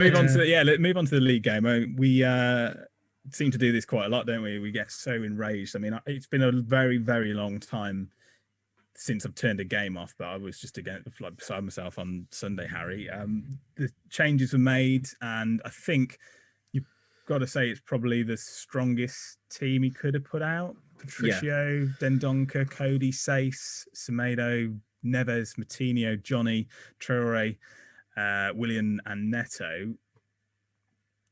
Move on to the league game. We seem to do this quite a lot, don't we? We get so enraged. I mean, it's been a very, very long time since I've turned a game off, but I was just again beside myself on Sunday, Harry. The changes were made, and I think you've got to say it's probably the strongest team he could have put out. Patricio, Dendoncker, Cody, Sace, Semedo, Neves, Matinho, Johnny, Traore, William and Neto.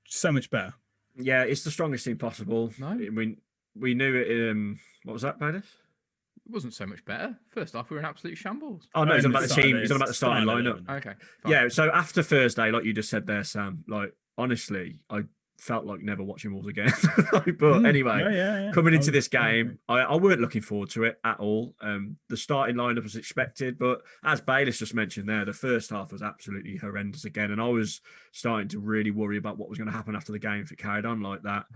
So much better. Yeah, it's the strongest team possible. No. We knew it. What was that, Bailiff? It wasn't so much better. First off, we were in absolute shambles. Oh no, he's on about the team. He's on about the starting lineup. Okay. Fine. Yeah. So after Thursday, like you just said there, Sam. Like honestly, I felt like never watching Wolves again. But anyway, coming into this game, I weren't looking forward to it at all. The starting lineup was expected, but as Bayless just mentioned there, the first half was absolutely horrendous again, and I was starting to really worry about what was going to happen after the game if it carried on like that.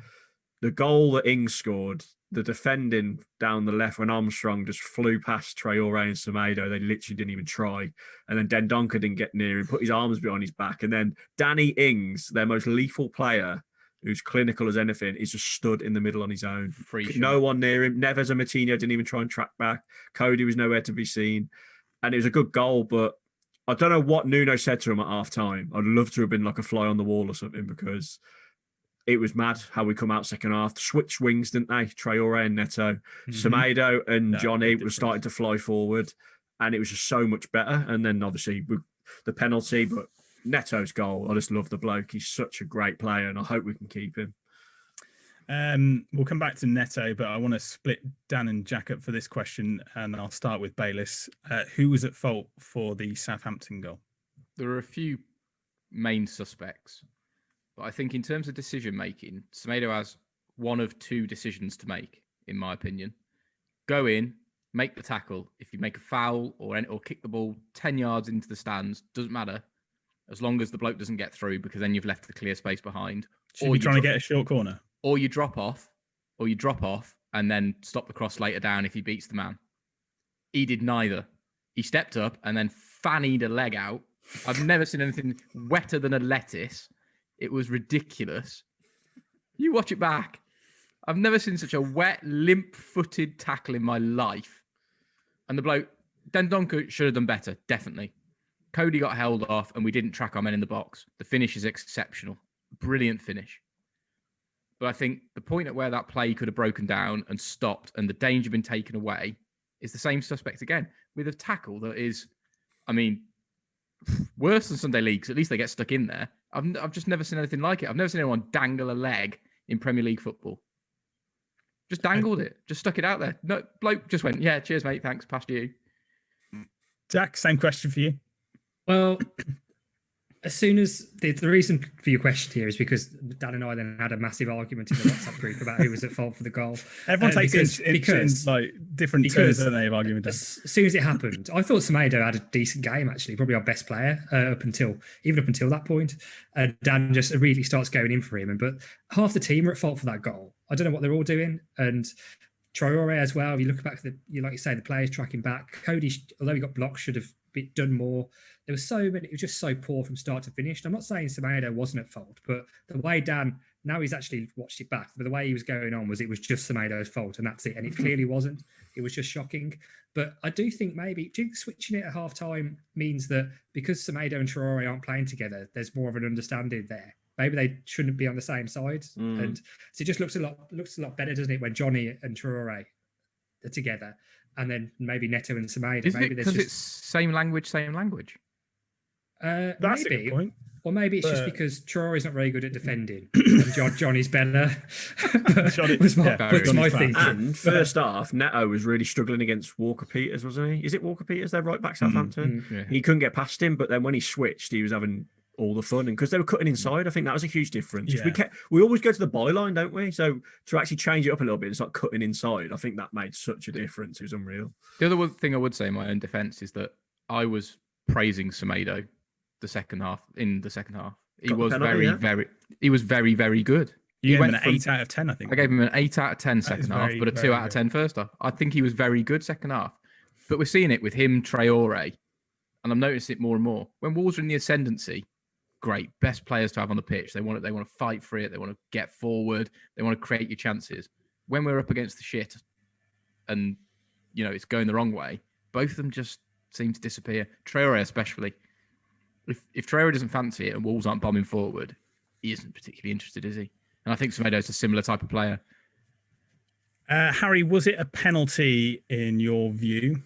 The goal that Ings scored, the defending down the left when Armstrong just flew past Traore and Semedo, they literally didn't even try. And then Dendoncker didn't get near him, put his arms behind his back. And then Danny Ings, their most lethal player, who's clinical as anything, is just stood in the middle on his own. No one near him. Neves and Matinho didn't even try and track back. Cody was nowhere to be seen. And it was a good goal, but I don't know what Nuno said to him at half time. I'd love to have been like a fly on the wall or something, because it was mad how we come out second half. Switched wings, didn't they? Traore and Neto. Semedo and Johnny were starting to fly forward, and it was just so much better. And then obviously the penalty, but Neto's goal, I just love the bloke. He's such a great player, and I hope we can keep him. We'll come back to Neto, but I want to split Dan and Jack up for this question, and I'll start with Bayliss. Who was at fault for the Southampton goal? There are a few main suspects, but I think in terms of decision making, Semedo has one of two decisions to make, in my opinion. Go in, make the tackle. If you make a foul or kick the ball 10 yards into the stands, doesn't matter, as long as the bloke doesn't get through, because then you've left the clear space behind. Should be trying to get a short corner. Or you drop off, and then stop the cross later down if he beats the man. He did neither. He stepped up and then fannied a leg out. I've never seen anything wetter than a lettuce. It was ridiculous. You watch it back. I've never seen such a wet, limp-footed tackle in my life. And the bloke, Dendoncker should have done better, definitely. Cody got held off, and we didn't track our men in the box. The finish is exceptional. Brilliant finish. But I think the point at where that play could have broken down and stopped and the danger been taken away is the same suspect again, with a tackle that is, I mean, worse than Sunday League, 'cause at least they get stuck in there. I've just never seen anything like it. I've never seen anyone dangle a leg in Premier League football. Just dangled it. Just stuck it out there. No, bloke just went, yeah, cheers, mate. Thanks. Past you. Jack, same question for you. Well, as soon as the reason for your question here is because Dan and I then had a massive argument in the WhatsApp group about who was at fault for the goal. Everyone takes it like different turns, don't they, of argument. As soon as it happened, I thought Semedo had a decent game, actually, probably our best player up until that point. Dan just immediately starts going in for him. But half the team are at fault for that goal. I don't know what they're all doing. And Traore as well, if you look back at like you say, the players tracking back. Cody, although he got blocked, should have done more. There was so many, it was just so poor from start to finish. I'm not saying Semedo wasn't at fault, but the way Dan, now he's actually watched it back, but the way he was going on it was just Semedo's fault, and that's it. And it clearly wasn't. It was just shocking. But I do think switching it at half time means that because Semedo and Traore aren't playing together, there's more of an understanding there. Maybe they shouldn't be on the same side. And so it just looks a lot better, doesn't it, when Johnny and Traore are together, and then maybe Neto and Semedo. Is it because it's same language? That's maybe. a good point. Or maybe it's just because Traore's not very good at defending. And Johnny's better. was my thinking. And first half, Neto was really struggling against Walker Peters, wasn't he? Is it Walker Peters, their right back, Southampton? Yeah. He couldn't get past him, but then when he switched, he was having all the fun. And because they were cutting inside, I think that was a huge difference. Yeah. We always go to the byline, don't we? So to actually change it up a little bit, it's like cutting inside. I think that made such a difference. It was unreal. The other thing I would say in my own defence is that I was praising Semedo in the second half. He was very, very good. You gave him an 8 out of 10, I think. I gave him an 8 out of 10 second half, but a 2 out of 10 first half. I think he was very good second half. But we're seeing it with him, Traore, and I'm noticing it more and more. When Wolves are in the ascendancy, great. Best players to have on the pitch. They want to fight for it. They want to get forward. They want to create your chances. When we're up against the shit and, it's going the wrong way, both of them just seem to disappear. Traore especially. If Traore doesn't fancy it and Wolves aren't bombing forward, he isn't particularly interested, is he? And I think Semedo's a similar type of player. Harry, was it a penalty in your view?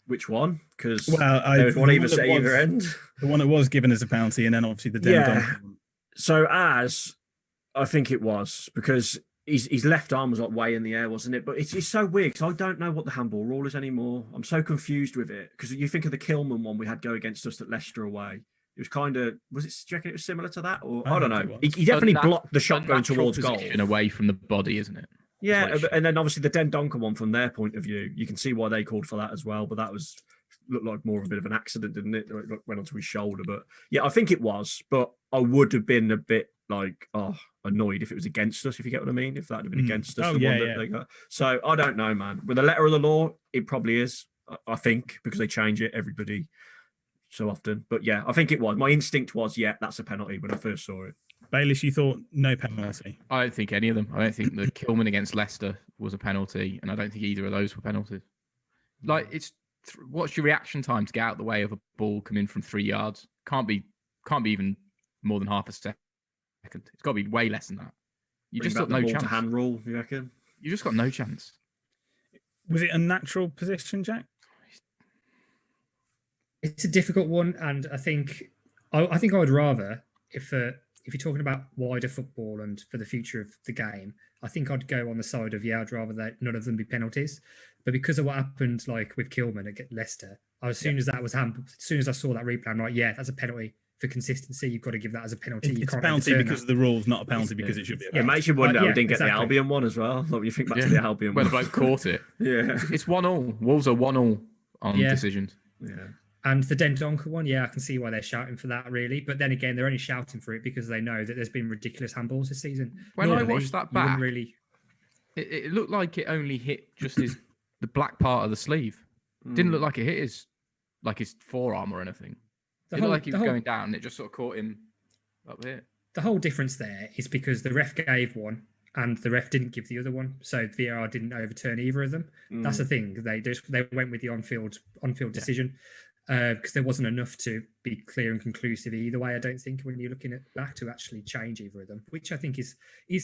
Which one? Because there was one either end. The one that was given as a penalty, and then obviously the Dendoncker. So I think it was, because his left arm was like way in the air, wasn't it? But it's so weird because I don't know what the handball rule is anymore. I'm so confused with it, because you think of the Kilman one we had go against us at Leicester away. It was kind of, do you reckon it was similar to that? Or I don't know. He definitely blocked the shot going towards goal. Away from the body, isn't it? Yeah, and then obviously the Dendoncker one, from their point of view, you can see why they called for that as well. But that looked like more of a bit of an accident, didn't it? It went onto his shoulder. But yeah, I think it was. But I would have been a bit annoyed if it was against us, if you get what I mean. If that had been against us, they got. So I don't know, man. With the letter of the law, it probably is. I think, because they change it, everybody so often. But yeah, I think it was. My instinct was, that's a penalty when I first saw it. Baelish, you thought no penalty? I don't think any of them. I don't think the Kilman against Leicester was a penalty, and I don't think either of those were penalties. What's your reaction time to get out of the way of a ball coming from 3 yards? Can't be even more than half a second. It's got to be way less than that. You just got no chance. Hand rule, you reckon? You just got no chance. Was it a natural position, Jack? It's a difficult one, and I think I would rather, if you're talking about wider football and for the future of the game, I think I'd go on the side of I'd rather that none of them be penalties. But because of what happened, like with Kilman at Leicester, as soon as that was as soon as I saw that replay, I'm like, that's a penalty. For consistency, you've got to give that as a penalty. It's a penalty because of the rules, not a penalty because it should be a penalty. It makes you wonder we didn't get the Albion one as well. Like, when you think back to the Albion one. Where the bloke caught it. Yeah. It's 1-1. Wolves are 1-1 on decisions. Yeah. And the Dendoncker one, I can see why they're shouting for that, really. But then again, they're only shouting for it because they know that there's been ridiculous handballs this season. When I watched that back, it looked like it only hit just the black part of the sleeve. Didn't look like it hit his forearm or anything. It looked like he was going down, and it just sort of caught him up here. The whole difference there is because the ref gave one, and the ref didn't give the other one, so VAR didn't overturn either of them. That's the thing. They went with the on-field decision because there wasn't enough to be clear and conclusive either way. I don't think when you're looking at that to actually change either of them, which I think is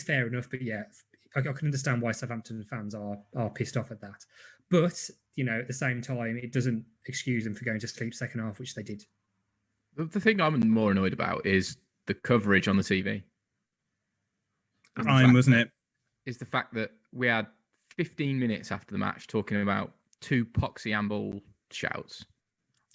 fair enough. But I can understand why Southampton fans are pissed off at that. But at the same time, it doesn't excuse them for going to sleep second half, which they did. The thing I'm more annoyed about is the coverage on the TV. Wasn't it? Is the fact that we had 15 minutes after the match talking about 2 poxy handball shouts.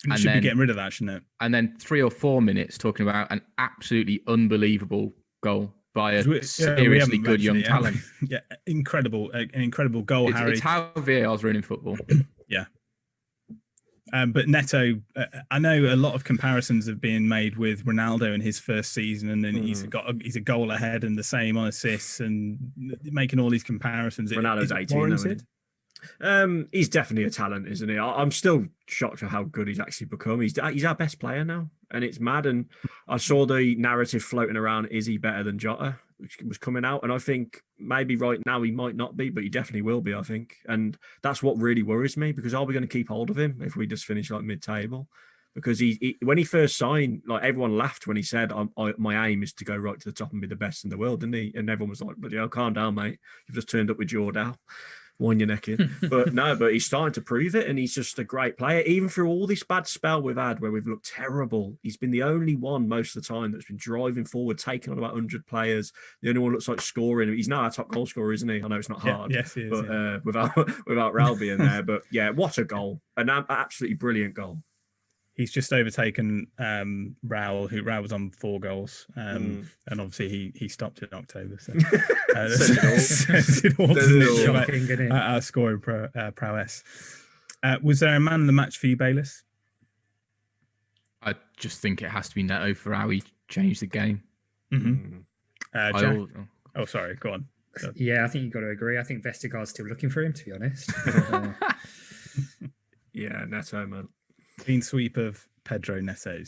And should be getting rid of that, shouldn't it? And then 3 or 4 minutes talking about an absolutely unbelievable goal by a seriously good young talent. Yeah, an incredible goal, Harry. It's how VAR's ruining football. Yeah. But Neto, I know a lot of comparisons have been made with Ronaldo in his first season, and then he's a goal ahead and the same on assists, and making all these comparisons. Ronaldo's 18. He's definitely a talent, isn't he? I'm still shocked at how good he's actually become. He's our best player now, and it's mad. And I saw the narrative floating around: is he better than Jota? Which was coming out, and I think maybe right now he might not be, but he definitely will be, I think. And that's what really worries me, because are we going to keep hold of him if we just finish like mid-table? Because he when he first signed, like, everyone laughed when he said, my aim is to go right to the top and be the best in the world, didn't he? And everyone was like, bloody hell, calm down, mate. You've just turned up with Jota. Wind your neck in. But he's starting to prove it, and he's just a great player. Even through all this bad spell we've had where we've looked terrible, he's been the only one most of the time that's been driving forward, taking on about 100 players. The only one looks like scoring. He's now our top goal scorer, isn't he? I know it's not hard. Yes, he is. But without Raul being there. But yeah, what a goal. An absolutely brilliant goal. He's just overtaken Raul, who Raul was on 4 goals, and obviously he stopped in October. So our scoring prowess. Was there a man of the match for you, Bayless? I just think it has to be Neto for how he changed the game. Jack? Sorry, go on. Yeah, I think you've got to agree. I think Vestergaard's still looking for him, to be honest. Yeah, Neto, man. Clean sweep of Pedro Neto's.